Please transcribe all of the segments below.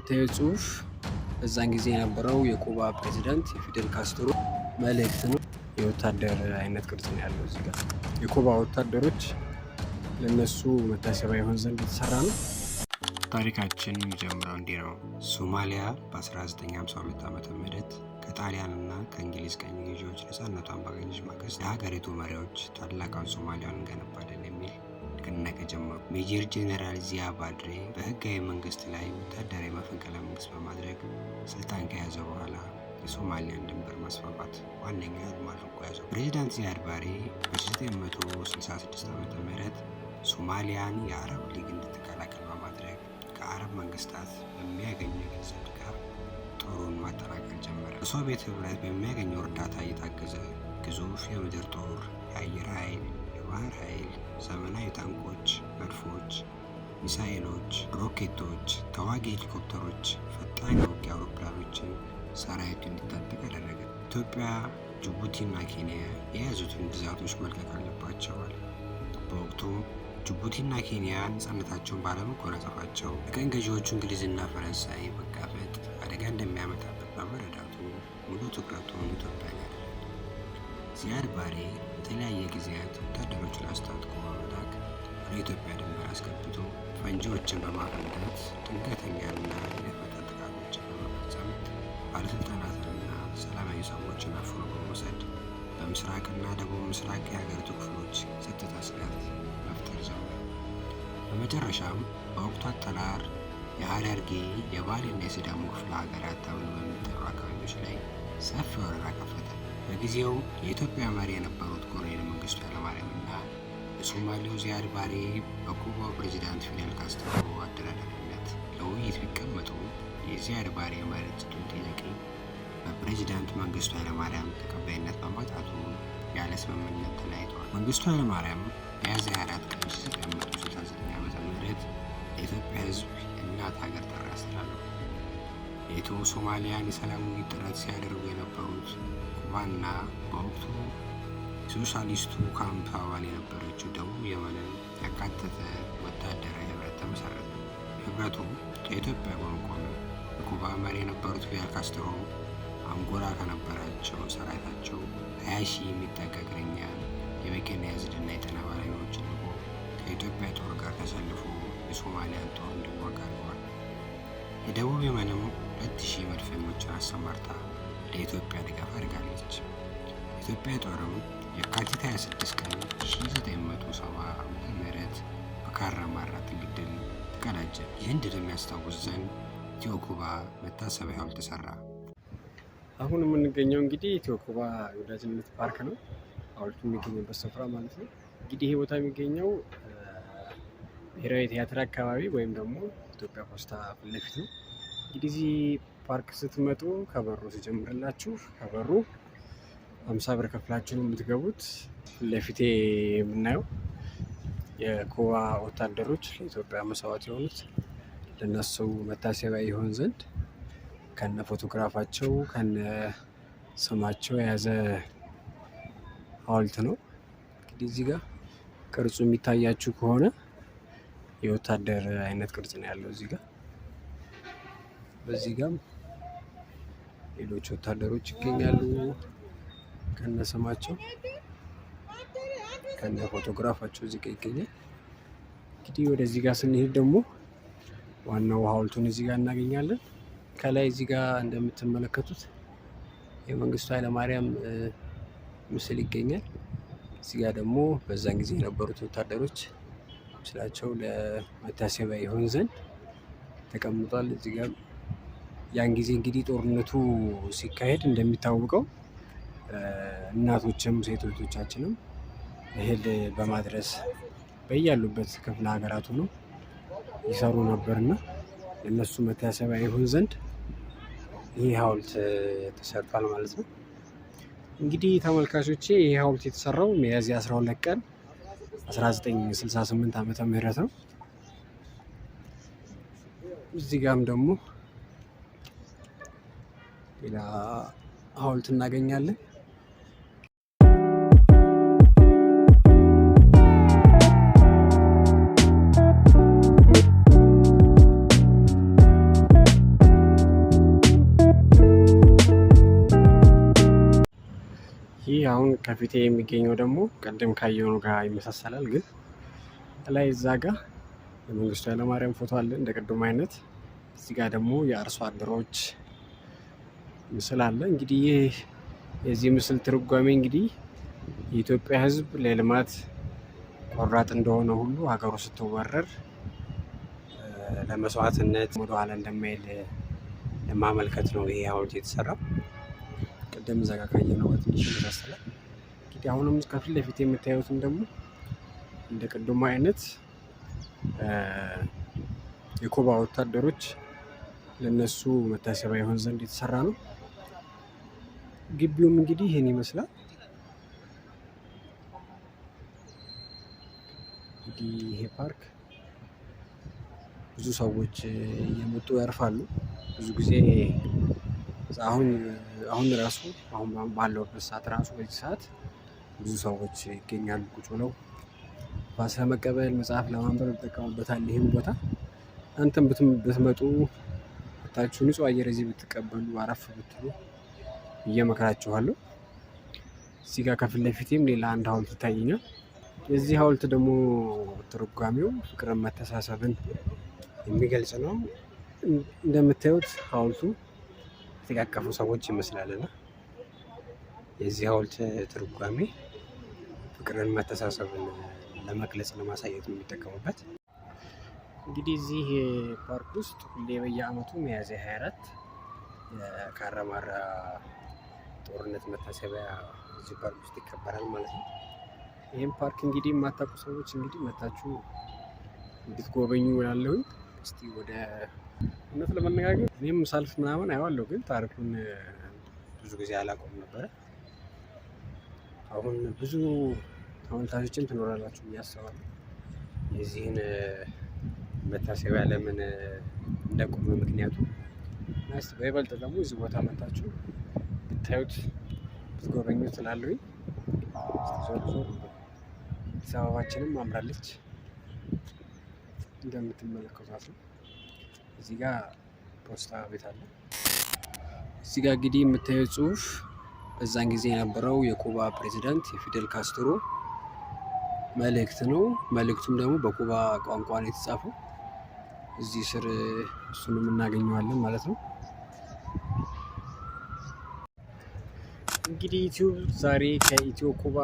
የምታዩት ጽሁፍ በዛን ጊዜ የነበረው የኩባ ፕሬዚዳንት የፊደል ካስትሮ መልእክት ነው። የወታደር አይነት ቅርጽ ነው ያለው እዚህ ጋር የኩባ ወታደሮች ለነሱ መታሰቢያ ይሆን ዘንድ የተሰራ ነው። ታሪካችን የሚጀምረው እንዲህ ነው። ሶማሊያ በ1952 ዓመተ ምህረት ከጣሊያንና ከእንግሊዝ ቀኝ ገዢዎች ነፃነቷን ባገኘች ማግስት የሀገሪቱ መሪዎች ታላቋን ሶማሊያን እንገነባለን የሚል ንቅናቄ ጀመሩ። ሜጀር ጄኔራል ዚያ ባድሬ በህጋዊ መንግስት ላይ ወታደራዊ መፈንቅለ መንግስት በማድረግ ስልጣን ከያዘ በኋላ የሶማሊያን ድንበር ማስፋፋት ዋነኛ ህልም አድርጎ ያዘው። ፕሬዚዳንት ዚያድ ባሬ በ1966 ዓመተ ምህረት ሶማሊያን የአረብ ሊግ እንድትቀላቀል በማድረግ ከአረብ መንግስታት በሚያገኙ የገንዘብ ድጋፍ ጦሩን ማጠናከር ጀመረ። በሶቪየት ህብረት በሚያገኘው እርዳታ እየታገዘ ግዙፍ የምድር ጦር፣ የአየር ኃይል፣ የባህር ኃይል፣ ዘመናዊ ታንኮች፣ መድፎች፣ ሚሳኤሎች፣ ሮኬቶች፣ ተዋጊ ሄሊኮፕተሮች፣ ፈጣን የውጊያ አውሮፕላኖችን ሰራዊቱ እንዲታጠቅ አደረገ። ኢትዮጵያ፣ ጅቡቲና ኬንያ የያዙትን ግዛቶች መልቀቅ አለባቸዋል። በወቅቱ ጅቡቲና ኬንያ ነፃነታቸውን ባለመጎናጸፋቸው የቀኝ ገዢዎቹ እንግሊዝና ፈረንሳይ መጋፈጥ አደጋ እንደሚያመጣበት በመረዳቱ ሙሉ ትኩረቱን ኢትዮጵያ ላይ ያደረገ። ዚያድ ባሬ በተለያየ ጊዜያት ወታደሮችን አስታጥቆ በመላክ ወደ ኢትዮጵያ ድንበር አስገብቶ ፈንጂዎችን በማፈንዳት ድንገተኛና የደፈጣ ጥቃቶችን በመፈጸም ባለስልጣናትንና ሰላማዊ ሰዎችን አፍኖ በመውሰድ በምስራቅና ደቡብ ምስራቅ የሀገሪቱ ክፍሎች ጸጥታ ስጋት መፍጠር ጀመረ። በመጨረሻም በወቅቱ አጠራር የሀረርጌ፣ የባሌና የሲዳሞ ክፍለ ሀገራት ተብሎ በሚጠሩ አካባቢዎች ላይ ሰፊ ወረራ ከፈተ። በጊዜው የኢትዮጵያ መሪ የነበሩት ኮሎኔል መንግስቱ ኃይለማርያምና የሶማሌው ዚያድ ባሬ በኩባው ፕሬዚዳንት ፊደል ካስትሮ አደራዳሪነት ለውይይት ቢቀመጡ የዚያድ ባሬ መሬት ስጡን ጥያቄ በፕሬዚዳንት መንግስቱ ኃይለማርያም ተቀባይነት በማጣቱ ያለ ስምምነት ተለያይተዋል። መንግስቱ ኃይለማርያም ሚያዝያ 4 ቀን 1969 ዓመተ ምህረት ለኢትዮጵያ ህዝብ እናት ሀገር ጥሪ አስተላለፉ። የኢትዮ ሶማሊያን የሰላም ውይይት ጥረት ሲያደርጉ የነበሩት ኩባና በወቅቱ ሶሻሊስቱ ካምፕ አባል የነበረችው ደቡብ የመንን ያካተተ ወታደራዊ ህብረት ተመሰረተ። ህብረቱ ከኢትዮጵያ ጎን ቆመ። የኩባ መሪ የነበሩት ፊደል ካስትሮ አንጎላ ከነበራቸው ሰራዊታቸው 20 ሺህ የሚጠጋ እግረኛ የሜካናይዝድና የጤና ባለሙያዎችን ልኮ ከኢትዮጵያ ጦር ጋር ተሰልፎ የሶማሊያን ጦር እንዲዋጋ አድርገዋል። የደቡብ የመንም 2000 መድፈኞችን አሰማርታ ለኢትዮጵያ ድጋፍ አድርጋለች። ኢትዮጵያ ጦርም የካቲት 26 ቀን 1970 ዓ.ም በካራማራ ትልቅ ድል ተቀዳጀ። ይህን ድል የሚያስታውስ ዘንድ ኢትዮ ኩባ መታሰቢያ ሐውልት ተሰራ። አሁን የምንገኘው እንግዲህ ኢትዮ ኩባ የወዳጅነት ፓርክ ነው። ሐውልቱ የሚገኝበት ስፍራ ማለት ነው። እንግዲህ ይሄ ቦታ የሚገኘው ብሔራዊ ቲያትር አካባቢ ወይም ደግሞ ኢትዮጵያ ፖስታ ፊት ለፊት ነው። እንግዲህ እዚህ ፓርክ ስትመጡ ከበሩ ሲጀምርላችሁ ከበሩ 50 ብር ከፍላችሁ ነው የምትገቡት። ፊት ለፊቴ የምናየው የኩባ ወታደሮች ለኢትዮጵያ መስዋዕት የሆኑት ለነሱ መታሰቢያ ይሆን ዘንድ ከነ ፎቶግራፋቸው ከነ ስማቸው የያዘ ሐውልት ነው። እንግዲህ እዚህ ጋር ቅርጹ የሚታያችሁ ከሆነ የወታደር አይነት ቅርጽ ነው ያለው። እዚህ ጋር በዚህ ጋር ሌሎች ወታደሮች ይገኛሉ ከነ ስማቸው ከነ ፎቶግራፋቸው እዚህ ጋር ይገኛል። እንግዲህ ወደዚህ ጋር ስንሄድ ደግሞ ዋናው ሐውልቱን እዚህ ጋር እናገኛለን። ከላይ እዚህ ጋር እንደምትመለከቱት የመንግስቱ ኃይለማርያም ምስል ይገኛል። እዚህ ጋር ደግሞ በዛን ጊዜ የነበሩት ወታደሮች ምስላቸው ለመታሰቢያ ይሆን ዘንድ ተቀምጧል። እዚህ ጋር ያን ጊዜ እንግዲህ ጦርነቱ ሲካሄድ እንደሚታወቀው እናቶችም ሴቶቻችንም እህል በማድረስ በያሉበት ክፍለ ሀገራቱ ነው ይሰሩ ነበርና ለነሱ መታሰቢያ ይሆን ዘንድ ይህ ሐውልት ተሰርቷል ማለት ነው። እንግዲህ ተመልካቾቼ ይህ ሐውልት የተሰራው ሚያዝያ 12 ቀን 1968 ዓመተ ምህረት ነው። እዚህ ጋርም ደግሞ ሌላ ሐውልት እናገኛለን። ይህ አሁን ከፊቴ የሚገኘው ደግሞ ቅድም ካየነው ጋር ይመሳሰላል፣ ግን ላይ እዛ ጋር የመንግስቱ ኃይለማርያም ፎቶ አለ እንደ ቅድም አይነት። እዚህ ጋር ደግሞ የአርሶ አደሮች ምስል አለ። እንግዲህ ይህ የዚህ ምስል ትርጓሜ እንግዲህ የኢትዮጵያ ሕዝብ ለልማት ቆራጥ እንደሆነ ሁሉ ሀገሩ ስትወረር ለመስዋዕትነት ወደኋላ እንደማይል ለማመልከት ነው ይሄ ሐውልት የተሰራው። ቅድም እዛ ጋር ካየነው ትንሽ ይመሳሰላል። እንግዲህ አሁንም ከፊት ለፊት የምታዩትም ደግሞ እንደ ቅድሙ አይነት የኩባ ወታደሮች ለነሱ መታሰቢያ ይሆን ዘንድ የተሰራ ነው። ግቢውም እንግዲህ ይህን ይመስላል። እንግዲህ ይሄ ፓርክ ብዙ ሰዎች እየመጡ ያርፋሉ። ብዙ ጊዜ አሁን ራሱ አሁን ባለውበት ሰዓት ራሱ በዚህ ሰዓት ብዙ ሰዎች ይገኛሉ። ቁጭ ብለው ባስ ለመቀበል መጽሐፍ ለማንበብ ይጠቀሙበታል። ይህም ቦታ አንተም ብትመጡ ታችሁ ንጹህ አየር እዚህ ብትቀበሉ አረፍ ብትሉ እየመክራችኋለሁ። እዚህ ጋር ከፊት ለፊቴም ሌላ አንድ ሐውልት ይታየኛል። የዚህ ሐውልት ደግሞ ትርጓሜው ፍቅርን፣ መተሳሰብን የሚገልጽ ነው። እንደምታዩት ሐውልቱ የተቃቀፉ ሰዎች ይመስላልና የዚህ ሐውልት ትርጓሜ ፍቅርን፣ መተሳሰብን ለመግለጽ ለማሳየት ነው የሚጠቀሙበት። እንግዲህ እዚህ ፓርክ ውስጥ ሁሌ በየዓመቱ ሚያዝያ 24 የካራማራ ጦርነት መታሰቢያ እዚህ ፓርክ ውስጥ ይከበራል ማለት ነው። ይህም ፓርክ እንግዲህ የማታውቁ ሰዎች እንግዲህ መታችሁ እንድትጎበኙ እላለሁኝ። እስቲ ወደ እውነት ለመነጋገር እኔም ሳልፍ ምናምን አየዋለሁ፣ ግን ታሪኩን ብዙ ጊዜ አላውቀውም ነበረ። አሁን ብዙ ተመልካቾችም ትኖራላችሁ ብዬ አስባለሁ። የዚህን መታሰቢያ ለምን እንደቆመ ምክንያቱ ናስ በይበልጥ ደግሞ እዚህ ቦታ መታችሁ ብታዩት ብትጎበኙት እላለሁኝ። አዲስ አበባችንም አምራለች እንደምትመለከቷት ነው። እዚህ ጋር ፖስታ ቤት አለ። እዚህ ጋር እንግዲህ የምታዩት ጽሁፍ በዛን ጊዜ የነበረው የኩባ ፕሬዚዳንት የፊደል ካስትሮ መልእክት ነው። መልእክቱም ደግሞ በኩባ ቋንቋ ነው የተጻፈው። እዚህ ስር እሱንም እናገኘዋለን ማለት ነው። እንግዲህ ዩቲዩብ ዛሬ ከኢትዮ ኩባ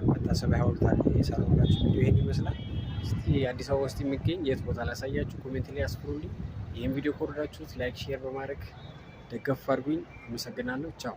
መታሰቢያ ሐውልት አለ የሰራሁላችሁ ቪዲዮ ይሄን ይመስላል። እስቲ አዲስ አበባ ውስጥ የሚገኝ የት ቦታ ላሳያችሁ፣ ኮሜንት ላይ አስፍሩልኝ። ይህን ቪዲዮ ከወደዳችሁት ላይክ፣ ሼር በማድረግ ደገፍ አድርጉኝ። አመሰግናለሁ። ቻው